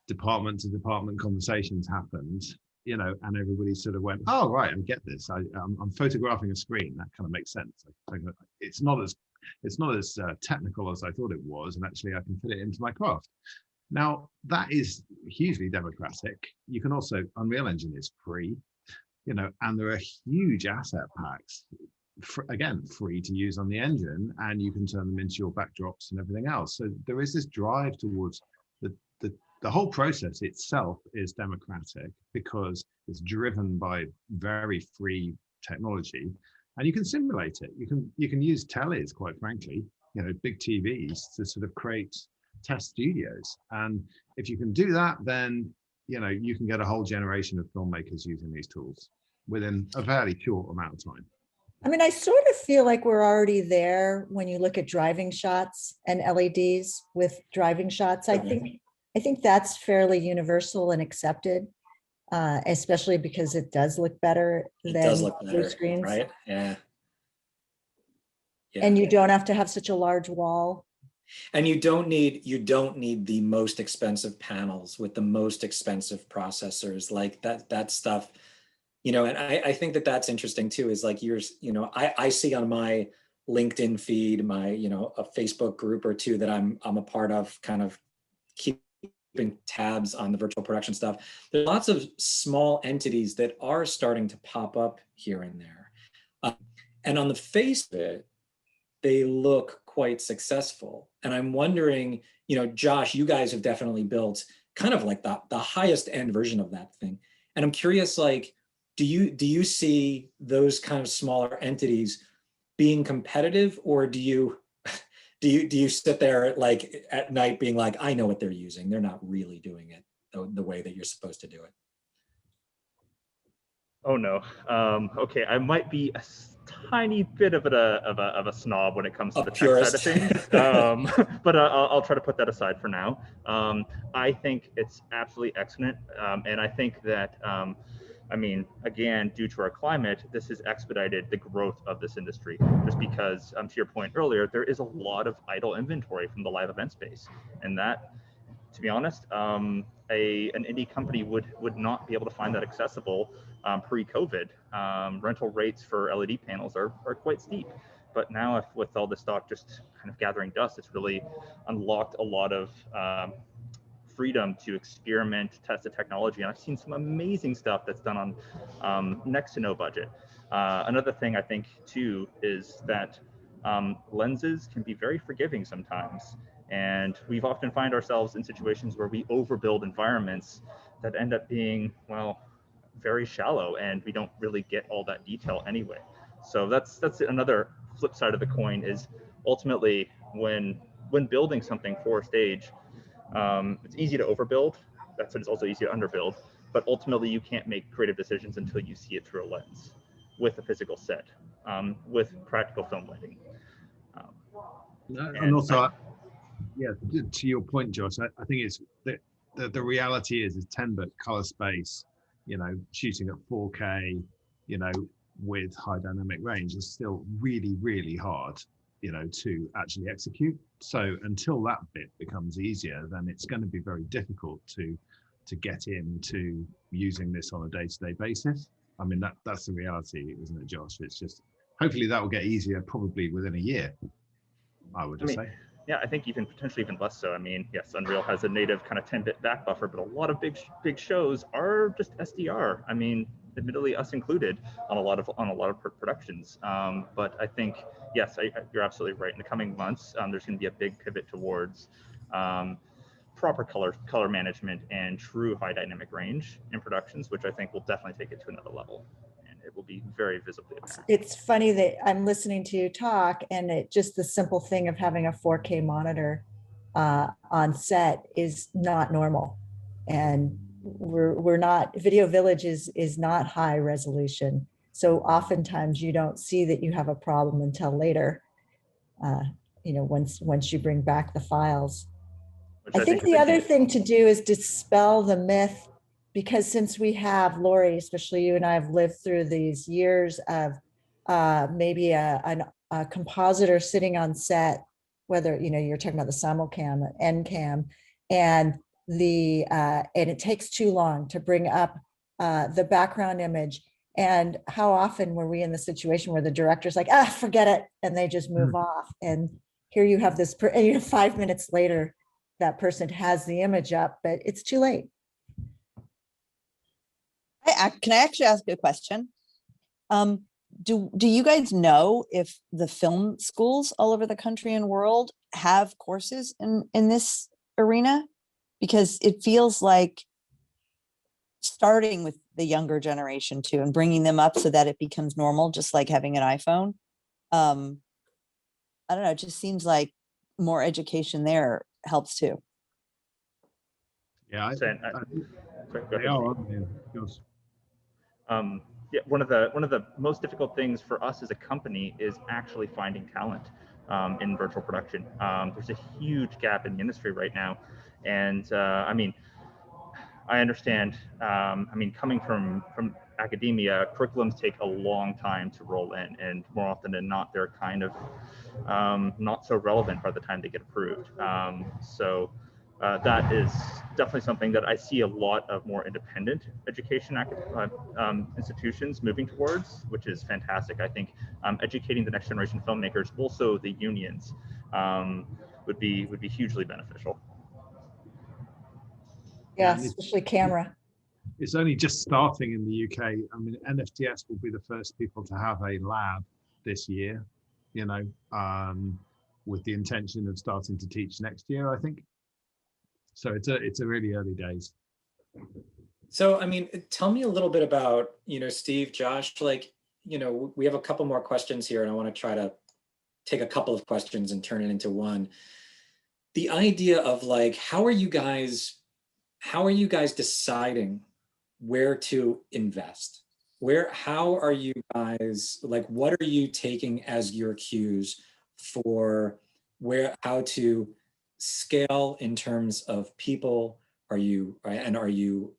department to department conversations happened, and everybody sort of went, oh, right, I get this. I'm photographing a screen. That kind of makes sense. It's not as technical as I thought it was, and actually I can fit it into my craft. Now, that is hugely democratic. You can also, Unreal Engine is free, and there are huge asset packs, again, free to use on the engine, and you can turn them into your backdrops and everything else. So there is this drive towards the whole process itself is democratic because it's driven by very free technology, and you can simulate it. You can use tellies, quite frankly, big TVs to sort of create test studios. And if you can do that, then you can get a whole generation of filmmakers using these tools within a fairly short amount of time. I mean, I sort of feel like we're already there when you look at driving shots and LEDs with driving shots. I think that's fairly universal and accepted, especially because it does look better than blue screens, right? Yeah. And you don't have to have such a large wall. And you don't need the most expensive panels with the most expensive processors, like that stuff, and I think that's interesting too, is like I see on my LinkedIn feed, my, a Facebook group or two that I'm a part of, kind of keeping tabs on the virtual production stuff. There's lots of small entities that are starting to pop up here and there. And on the face of it, they look quite successful. And I'm wondering, Josh, you guys have definitely built kind of like the highest end version of that thing. And I'm curious, like, do you see those kind of smaller entities being competitive, or do you sit there like at night being like, I know what they're using, they're not really doing it the way that you're supposed to do it? Oh no. Okay, I might be tiny bit of a snob when it comes to A the tech purist. side of things, but I'll try to put that aside for now. I think it's absolutely excellent, and I think that I mean, again, due to our climate, this has expedited the growth of this industry. Just because, to your point earlier, there is a lot of idle inventory from the live event space, and that, to be honest, an indie company would not be able to find that accessible pre-COVID. Rental rates for LED panels are quite steep, but now with all this stock just kind of gathering dust, it's really unlocked a lot of freedom to experiment, test the technology, and I've seen some amazing stuff that's done on next to no budget. Another thing I think too is that lenses can be very forgiving sometimes, and we've often find ourselves in situations where we overbuild environments that end up being, well, very shallow, and we don't really get all that detail anyway. So that's another flip side of the coin, is ultimately when building something for a stage, it's easy to overbuild. That's when it's also easy to underbuild. But ultimately, you can't make creative decisions until you see it through a lens, with a physical set, with practical film lighting. And also, yeah, to your point, Josh, I think it's the reality is 10 bit color space, you know, shooting at 4K, you know, with high dynamic range is still really, really hard, you know, to actually execute. So until that bit becomes easier, then it's going to be very difficult to get into using this on a day-to-day basis. I mean, that's the reality, isn't it, Josh? It's just, hopefully that will get easier probably within a year, I would say. Yeah, I think even potentially even less so. I mean, yes, Unreal has a native kind of 10-bit back buffer, but a lot of big shows are just SDR. I mean, admittedly, us included on a lot of productions. But I think, yes, you're absolutely right. In the coming months, there's going to be a big pivot towards proper color management and true high dynamic range in productions, which I think will definitely take it to another level. It will be very visibly apparent. It's funny that I'm listening to you talk, and it just the simple thing of having a 4K monitor on set is not normal, and we're not. Video Village is not high resolution, so oftentimes you don't see that you have a problem until later. You know, once you bring back the files. Which I think the other thing to do is dispel the myth, because since we have, Lori, especially you and I have lived through these years of maybe a compositor sitting on set, whether, you know, you're talking about the simulcam, NCAM, and it takes too long to bring up the background image. And how often were we in the situation where the director's like, forget it, and they just move off. And here you have this, 5 minutes later, that person has the image up, but it's too late. Can I actually ask a question? Do you guys know if the film schools all over the country and world have courses in this arena? Because it feels like starting with the younger generation too, and bringing them up so that it becomes normal, just like having an iPhone. I don't know, it just seems like more education there helps too. Yeah, yeah, one of the most difficult things for us as a company is actually finding talent in virtual production. There's a huge gap in the industry right now, and I mean, I understand. I mean, coming from academia, curriculums take a long time to roll in, and more often than not, they're kind of not so relevant by the time they get approved. So that is definitely something that I see a lot of more independent education institutions moving towards, which is fantastic. I think educating the next generation filmmakers, also the unions, would be hugely beneficial. Yeah, especially camera. It's only just starting in the UK. I mean, NFTS will be the first people to have a lab this year, you know, with the intention of starting to teach next year, I think. So it's a really early days. So, I mean, tell me a little bit about, you know, Steve, Josh, like, you know, we have a couple more questions here, and I want to try to take a couple of questions and turn it into one. The idea of like, how are you guys deciding where to invest? how are you guys, like, what are you taking as your cues for how to scale in terms of people? Are you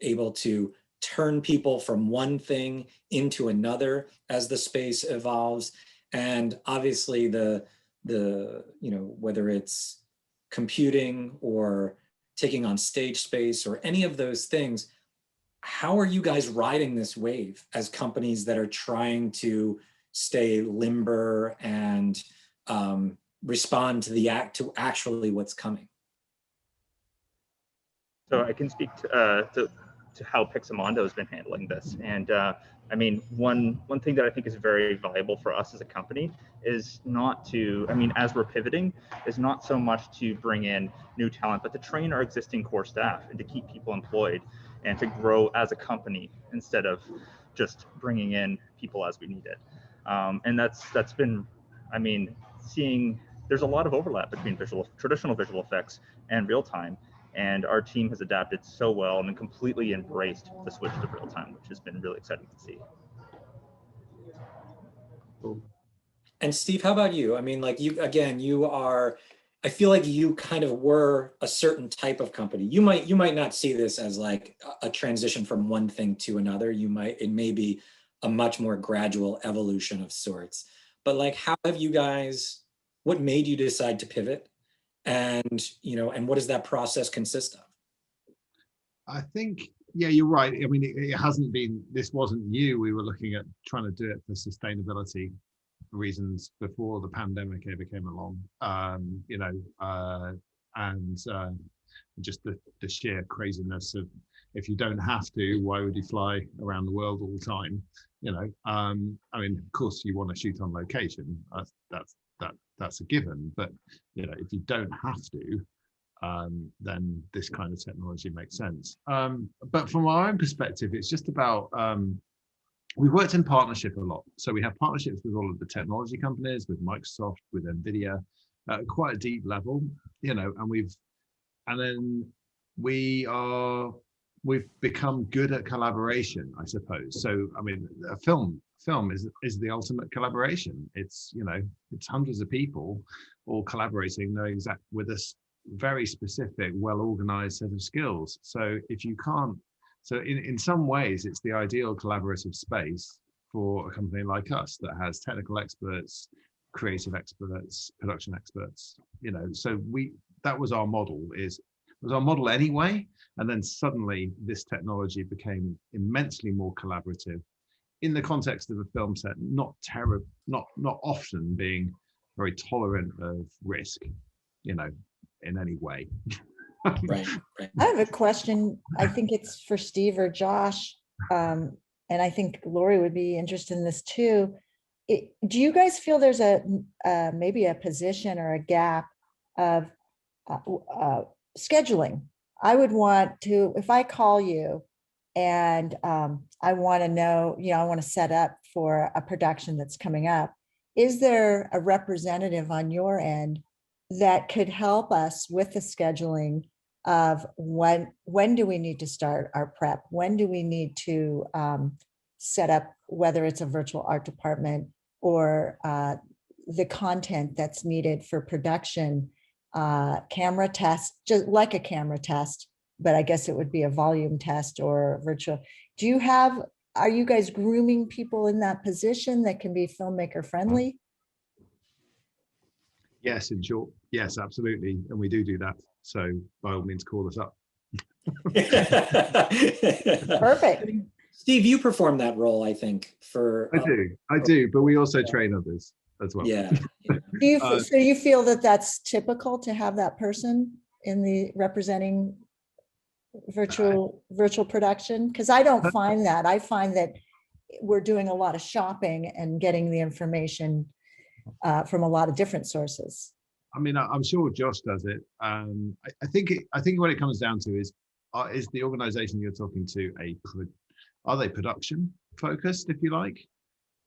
able to turn people from one thing into another as the space evolves? And obviously whether it's computing or taking on stage space or any of those things, how are you guys riding this wave as companies that are trying to stay limber and respond to actually what's coming? So I can speak to how Pixamondo has been handling this. And I mean, one thing that I think is very valuable for us as a company is not to, I mean, as we're pivoting, is not so much to bring in new talent, but to train our existing core staff and to keep people employed and to grow as a company instead of just bringing in people as we need it. And that's been, I mean, seeing there's a lot of overlap between traditional visual effects and real time. And our team has adapted so well and completely embraced the switch to real time, which has been really exciting to see. And Steve, how about you? I mean, like I feel like you kind of were a certain type of company. You might not see this as like a transition from one thing to another. It may be a much more gradual evolution of sorts. But like, what made you decide to pivot? And what does that process consist of? I think, yeah, you're right. I mean, this wasn't new. We were looking at trying to do it for sustainability reasons before the pandemic ever came along. And just the sheer craziness of, if you don't have to, why would you fly around the world all the time? I mean, of course you want to shoot on location. That's a given. But if you don't have to, then this kind of technology makes sense. But from our own perspective, it's just about, we worked in partnership a lot. So we have partnerships with all of the technology companies, with Microsoft, with NVIDIA, at quite a deep level, and then we've become good at collaboration, I suppose. So, I mean, a film is the ultimate collaboration. It's hundreds of people all collaborating, knowing exactly with us, very specific, well-organized set of skills. So in some ways, it's the ideal collaborative space for a company like us that has technical experts, creative experts, production experts. So that was our model. Was our model anyway, and then suddenly this technology became immensely more collaborative in the context of a film set, not often being very tolerant of risk, in any way. Right. I have a question. I think it's for Steve or Josh. And I think Lori would be interested in this too. Do you guys feel there's maybe a position or a gap of scheduling? I would want to, if I call you and I want to know, I want to set up for a production that's coming up, is there a representative on your end that could help us with the scheduling of when do we need to start our prep? When do we need to set up, whether it's a virtual art department or the content that's needed for production, camera test, just like a camera test, but I guess it would be a volume test or virtual. Are you guys grooming people in that position that can be filmmaker friendly? Yes, in short, yes, absolutely. And we do that. So by all means, call us up. Perfect. Steve, you perform that role, I think, I do, but we also train others as well. Yeah. So you feel that that's typical to have that person in the representing virtual production? Because I don't find that. I find that we're doing a lot of shopping and getting the information from a lot of different sources. I mean, I'm sure Josh does it. I think what it comes down to is the organization you're talking to are they production focused, if you like,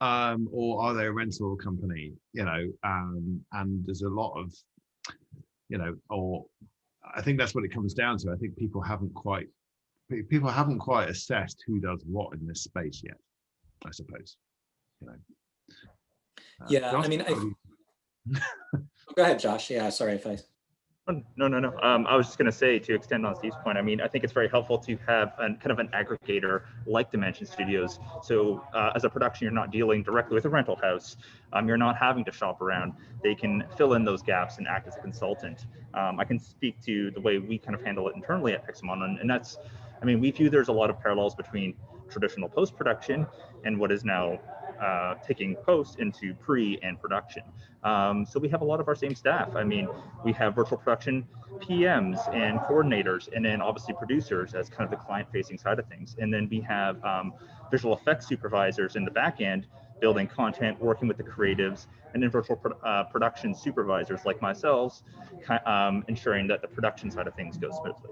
or are they a rental company? And there's a lot of, or I think that's what it comes down to. I think people haven't quite assessed who does what in this space yet. I suppose. You know. Yeah, Josh, I mean, how do you- go ahead, Josh. Yeah, sorry if I. Oh, no. I was just going to say, to extend on Steve's point, I mean, I think it's very helpful to have kind of an aggregator like Dimension Studios. So as a production, you're not dealing directly with a rental house. You're not having to shop around. They can fill in those gaps and act as a consultant. I can speak to the way we kind of handle it internally at Pixelmon, and that's, I mean, we view there's a lot of parallels between traditional post-production and what is now taking post into pre and production. So we have a lot of our same staff. I mean, we have virtual production PMs and coordinators, and then obviously producers as kind of the client-facing side of things. And then we have visual effects supervisors in the back end, building content, working with the creatives, and then virtual production supervisors like myself, ensuring that the production side of things goes smoothly.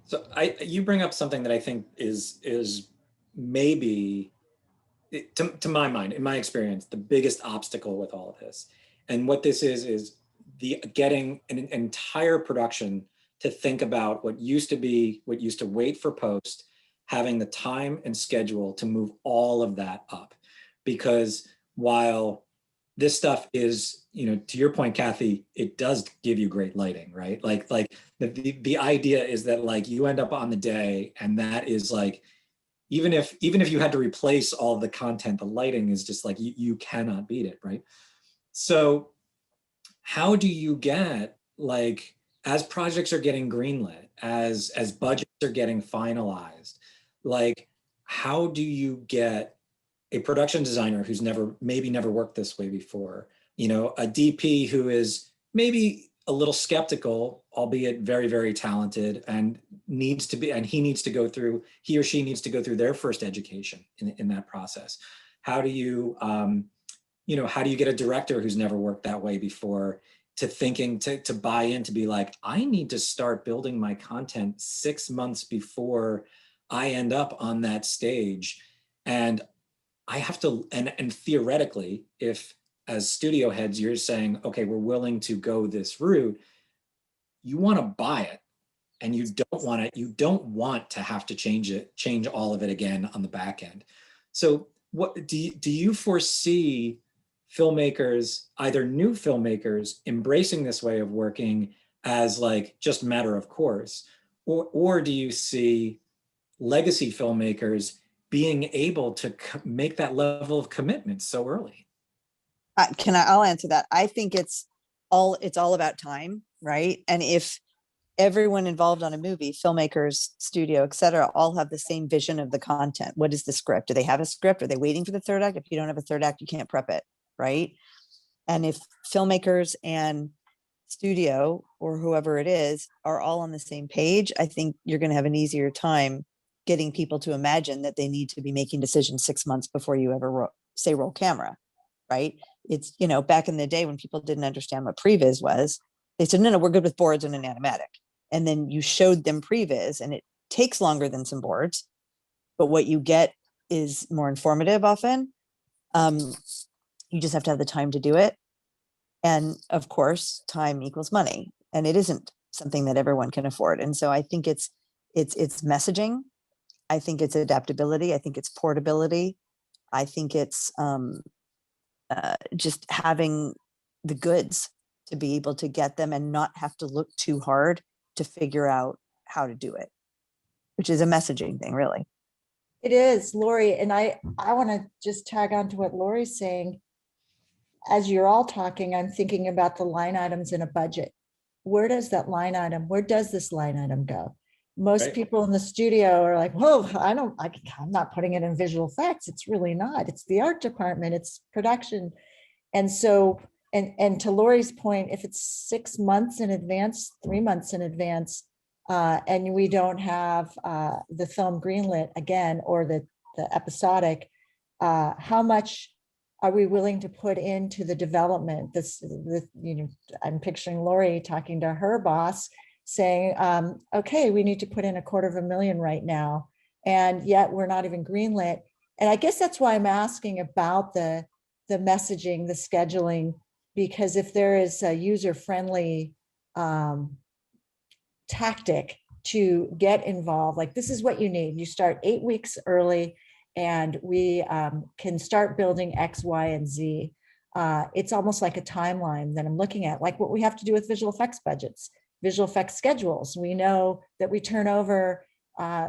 So you bring up something that I think is maybe, to my mind, in my experience, the biggest obstacle with all of this. And what this is the getting an entire production to think about what used to wait for post, having the time and schedule to move all of that up. Because while this stuff is, to your point, Kathy, it does give you great lighting, right? Like the idea is that like you end up on the day, and that is like, even if you had to replace all of the content, the lighting is just like you cannot beat it, right? So how do you get, like, as projects are getting greenlit, as budgets are getting finalized, like, how do you get a production designer who's maybe never worked this way before, a DP who is maybe a little skeptical, albeit very, very talented, and he or she needs to go through their first education in that process? How do you, how do you get a director who's never worked that way before to buy in, to be like, I need to start building my content 6 months before I end up on that stage. And I have to, and theoretically, if as studio heads, you're saying, okay, we're willing to go this route, you want to buy it, and you don't want to have to change all of it again on the back end. So what do you foresee filmmakers, either new filmmakers, embracing this way of working as like just matter of course, or do you see legacy filmmakers being able to make that level of commitment so early? I'll answer that. I think it's all about time, right? And if everyone involved on a movie, filmmakers, studio, et cetera, all have the same vision of the content. What is the script? Do they have a script? Are they waiting for the third act? If you don't have a third act, you can't prep it, right? And if filmmakers and studio or whoever it is are all on the same page, I think you're going to have an easier time getting people to imagine that they need to be making decisions 6 months before you ever say roll camera, right? It's, back in the day when people didn't understand what previs was, they said, no, we're good with boards and an animatic. And then you showed them previs, and it takes longer than some boards, but what you get is more informative often. You just have to have the time to do it. And of course, time equals money, and it isn't something that everyone can afford. And so I think it's messaging. I think it's adaptability. I think it's portability. I think it's just having the goods to be able to get them and not have to look too hard to figure out how to do it, which is a messaging thing, really. It is, Lori, and I want to just tag on to what Lori's saying. As you're all talking, I'm thinking about the line items in a budget. Where does this line item go? Most people in the studio are like, whoa, I'm not putting it in visual effects. It's really not. It's the art department, it's production. And so, and to Lori's point, if it's 6 months in advance, 3 months in advance, and we don't have the film greenlit again, or the episodic, how much are we willing to put into the development? I'm picturing Lori talking to her boss saying, okay, we need to put in $250,000 right now, and yet we're not even greenlit. And I guess that's why I'm asking about the messaging, the scheduling, because if there is a user-friendly tactic to get involved, like this is what you need. You start 8 weeks early, and we can start building X, Y, and Z. It's almost like a timeline that I'm looking at, like what we have to do with visual effects budgets, visual effects schedules. We know that we turn over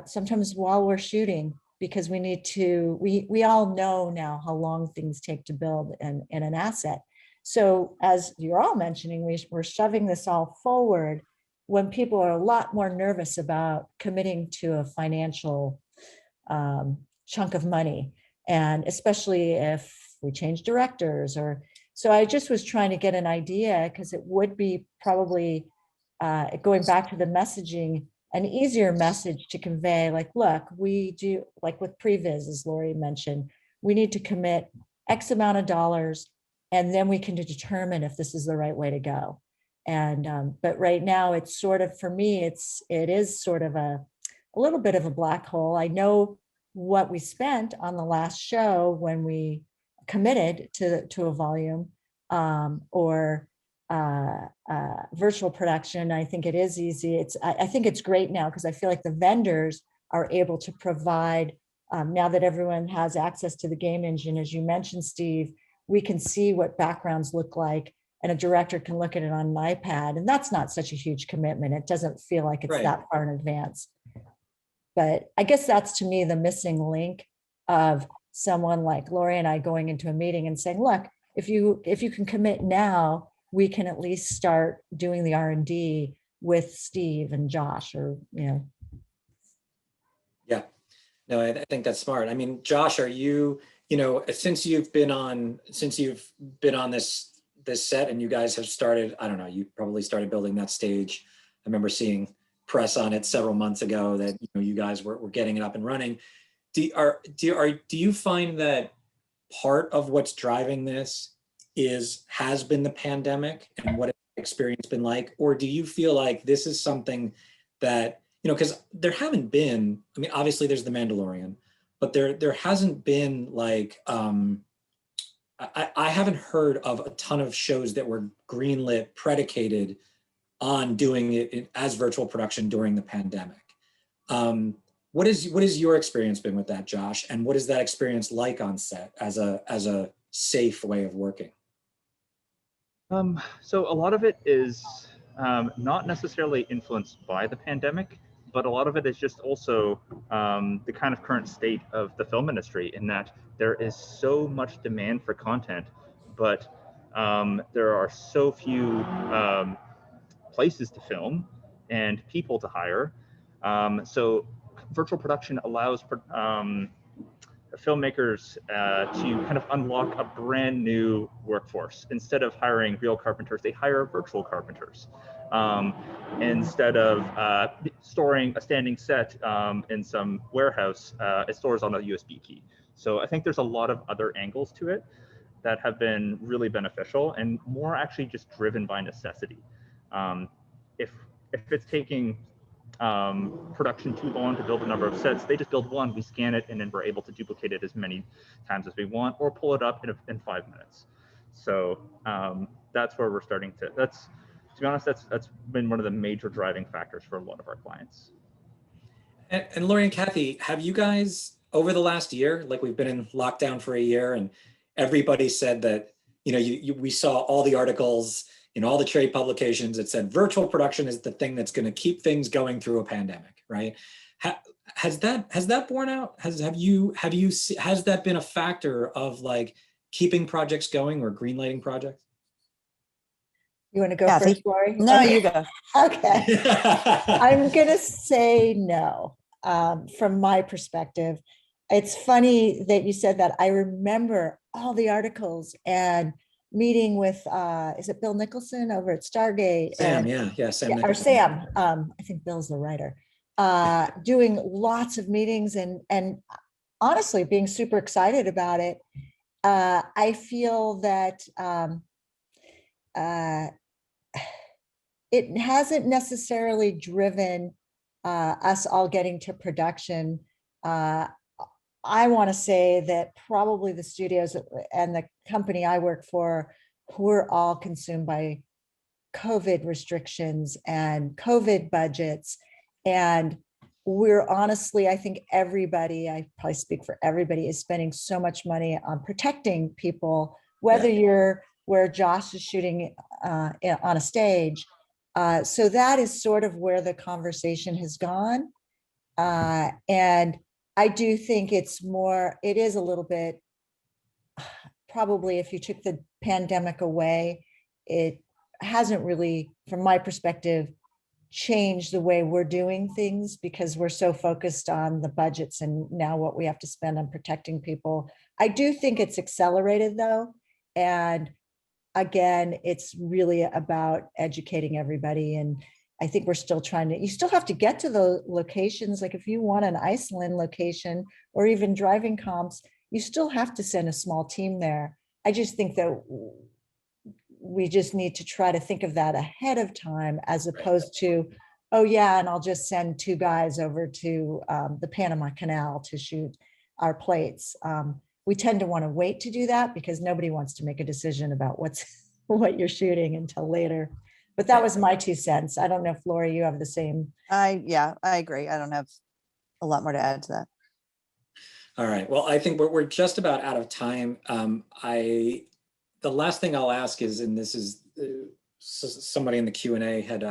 sometimes while we're shooting, because we need to, we all know now how long things take to build in an asset. So as you're all mentioning, we're shoving this all forward when people are a lot more nervous about committing to a financial chunk of money. And especially if we change directors or, so I just was trying to get an idea, because it would be probably going back to the messaging, an easier message to convey, like, look, we do, like with previs, as Lori mentioned, we need to commit X amount of dollars, and then we can determine if this is the right way to go. And but right now it's sort of, for me, it is sort of a little bit of a black hole. I know what we spent on the last show when we committed to a volume or virtual production. I think it is easy. I think it's great now, because I feel like the vendors are able to provide, now that everyone has access to the game engine, as you mentioned, Steve, we can see what backgrounds look like, and a director can look at it on an iPad, and that's not such a huge commitment. It doesn't feel like it's that far in advance. But I guess that's, to me, the missing link of someone like Lori and I going into a meeting and saying, look, if you can commit now, we can at least start doing the R&D with Steve and Josh, or, you know. Yeah, no, I think that's smart. I mean, Josh, are you, since you've been on this set, and you guys have started, I don't know, you probably started building that stage. I remember seeing press on it several months ago that you guys were getting it up and running. Do you find that part of what's driving this has been the pandemic, and what experience been like? Or do you feel like this is something that, because there haven't been, I mean, obviously there's The Mandalorian, but there hasn't been like, I haven't heard of a ton of shows that were greenlit predicated on doing it as virtual production during the pandemic. What is your experience been with that, Josh? And what is that experience like on set as a safe way of working? So a lot of it is not necessarily influenced by the pandemic, but a lot of it is just also the kind of current state of the film industry, in that there is so much demand for content, but there are so few places to film and people to hire. So virtual production allows filmmakers to kind of unlock a brand new workforce. Instead of hiring real carpenters, they hire virtual carpenters. Instead of storing a standing set in some warehouse, it stores on a USB key. So I think there's a lot of other angles to it that have been really beneficial, and more actually just driven by necessity. If it's taking production too long to build a number of sets, they just build one, we scan it, and then we're able to duplicate it as many times as we want, or pull it up in 5 minutes. So that's where we're starting to, to be honest, that's been one of the major driving factors for a lot of our clients. And Lori and Kathy, have you guys, over the last year, like we've been in lockdown for a year, and everybody said that, we saw all the articles in all the trade publications that said virtual production is the thing that's going to keep things going through a pandemic, right? Has that borne out? Has that been a factor of like keeping projects going or greenlighting projects? You want to go Kathy? first, Lori? No, Okay. you go. Okay. I'm going to say no. From my perspective, it's funny that you said that. I remember all the articles and meeting with, is it Bill Nicholson over at Stargate? Sam, and, Sam. or Nicholson. Sam. I think Bill's the writer. Doing lots of meetings and honestly being super excited about it. I feel that it hasn't necessarily driven us all getting to production. I want to say that probably the studios and the company I work for, we're all consumed by COVID restrictions and COVID budgets. And we're honestly, I think everybody, I probably speak for everybody, is spending so much money on protecting people, whether you're where Josh is shooting on a stage. So that is sort of where the conversation has gone. And I do think it is a little bit, probably if you took the pandemic away, it hasn't really, from my perspective, change the way we're doing things because we're so focused on the budgets and now what we have to spend on protecting people. I do think it's accelerated though. And again, it's really about educating everybody. And I think we're still you still have to get to the locations. Like if you want an Iceland location or even driving comps, you still have to send a small team there. I just think that we just need to try to think of that ahead of time as opposed to, oh yeah, and I'll just send 2 guys over to the Panama Canal to shoot our plates. We tend to want to wait to do that because nobody wants to make a decision about what you're shooting until later. But that was my 2 cents. I don't know if Lori, you have the same. Yeah, I agree. I don't have a lot more to add to that. All right. Well, I think we're just about out of time. The last thing I'll ask is, and this is somebody in the Q&A had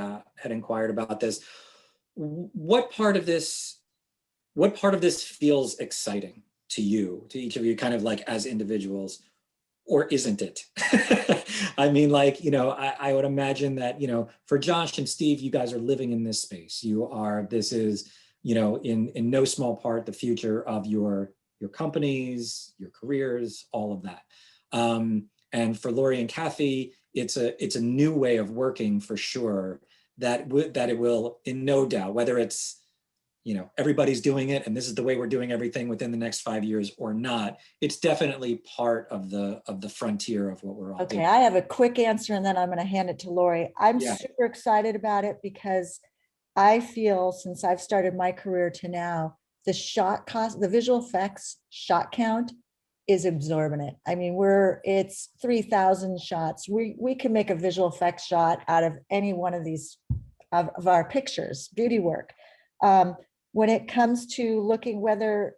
inquired about this. What part of this feels exciting to you, to each of you, kind of like as individuals, or isn't it? I mean, like, I would imagine that, for Josh and Steve, you guys are living in this space. This is, in no small part, the future of your companies, your careers, all of that. And for Lori and Kathy, it's a new way of working for sure that it will, in no doubt, whether it's, everybody's doing it and this is the way we're doing everything within the next 5 years or not, it's definitely part of the frontier of what we're all doing. I have a quick answer and then I'm going to hand it to Lori. I'm super excited about it because I feel since I've started my career to now, the shot cost, the visual effects shot count is exorbitant. I mean, it's 3,000 shots. We can make a visual effects shot out of any one of these of our pictures, beauty work. When it comes to looking whether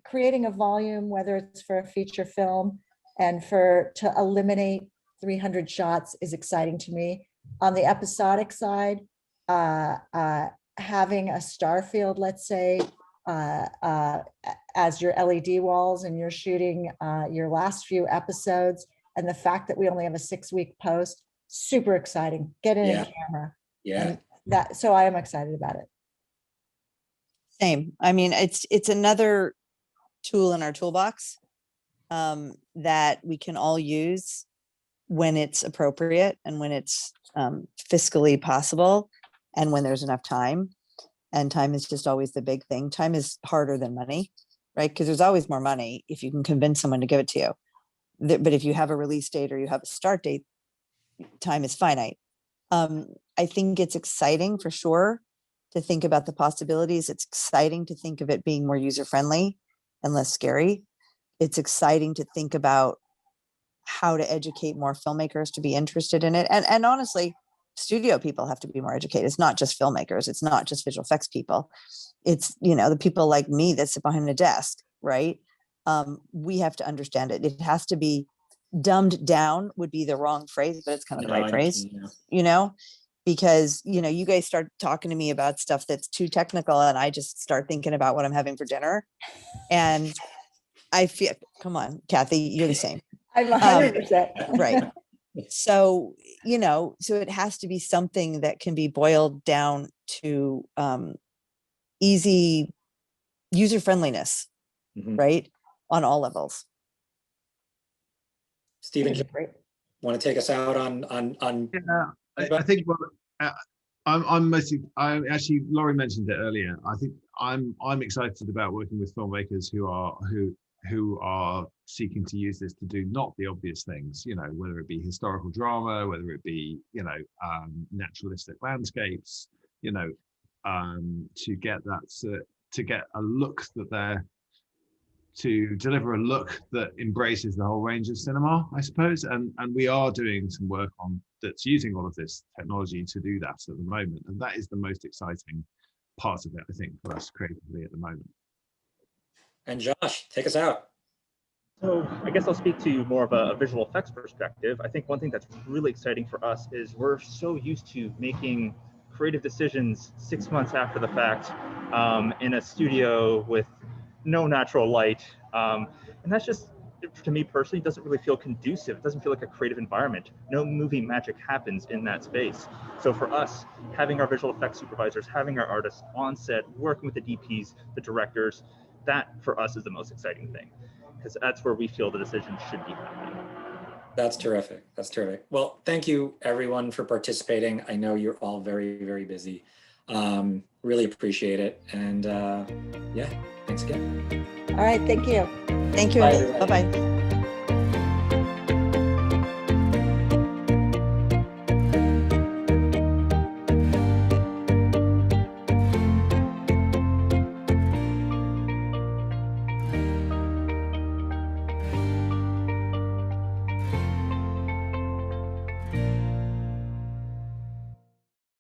creating a volume, whether it's for a feature film and to eliminate 300 shots is exciting to me. On the episodic side, having a star field, let's say, as your LED walls and you're shooting your last few episodes, and the fact that we only have a 6-week post, super exciting. Get in a camera. Yeah. And so I am excited about it. Same. I mean, it's another tool in our toolbox that we can all use when it's appropriate and when it's fiscally possible and when there's enough time. And time is just always the big thing. Time is harder than money, right? Because there's always more money if you can convince someone to give it to you. But if you have a release date or you have a start date, time is finite. I think it's exciting for sure to think about the possibilities. It's exciting to think of it being more user-friendly and less scary. It's exciting to think about how to educate more filmmakers to be interested in it. And honestly, studio people have to be more educated. It's not just filmmakers. It's not just visual effects people. It's, the people like me that sit behind a desk, right? We have to understand it. It has to be dumbed down would be the wrong phrase, but it's kind of the right phrase, because, you guys start talking to me about stuff that's too technical and I just start thinking about what I'm having for dinner. And I feel, come on, Kathy, you're the same. I'm 100%. Right. So, so it has to be something that can be boiled down to easy user friendliness, right? On all levels. Stephen, want to take us out on I think I'm actually, Laurie mentioned it earlier. I think I'm excited about working with filmmakers who are seeking to use this to do not the obvious things, whether it be historical drama, whether it be, naturalistic landscapes, to get that, to get a look to deliver a look that embraces the whole range of cinema, I suppose. And we are doing some work that's using all of this technology to do that at the moment. And that is the most exciting part of it, I think, for us creatively at the moment. And Josh, take us out. So I guess I'll speak to more of a visual effects perspective. I think one thing that's really exciting for us is we're so used to making creative decisions 6 months after the fact in a studio with no natural light. And that's just, to me personally, doesn't really feel conducive. It doesn't feel like a creative environment. No movie magic happens in that space. So for us, having our visual effects supervisors, having our artists on set, working with the DPs, the directors, that for us is the most exciting thing, because that's where we feel the decision should be happening. That's terrific. That's terrific. Well, thank you everyone for participating. I know you're all very, very busy. Really appreciate it. And yeah, thanks again. All right, thank you. Thank you. Bye, everybody. Bye-bye.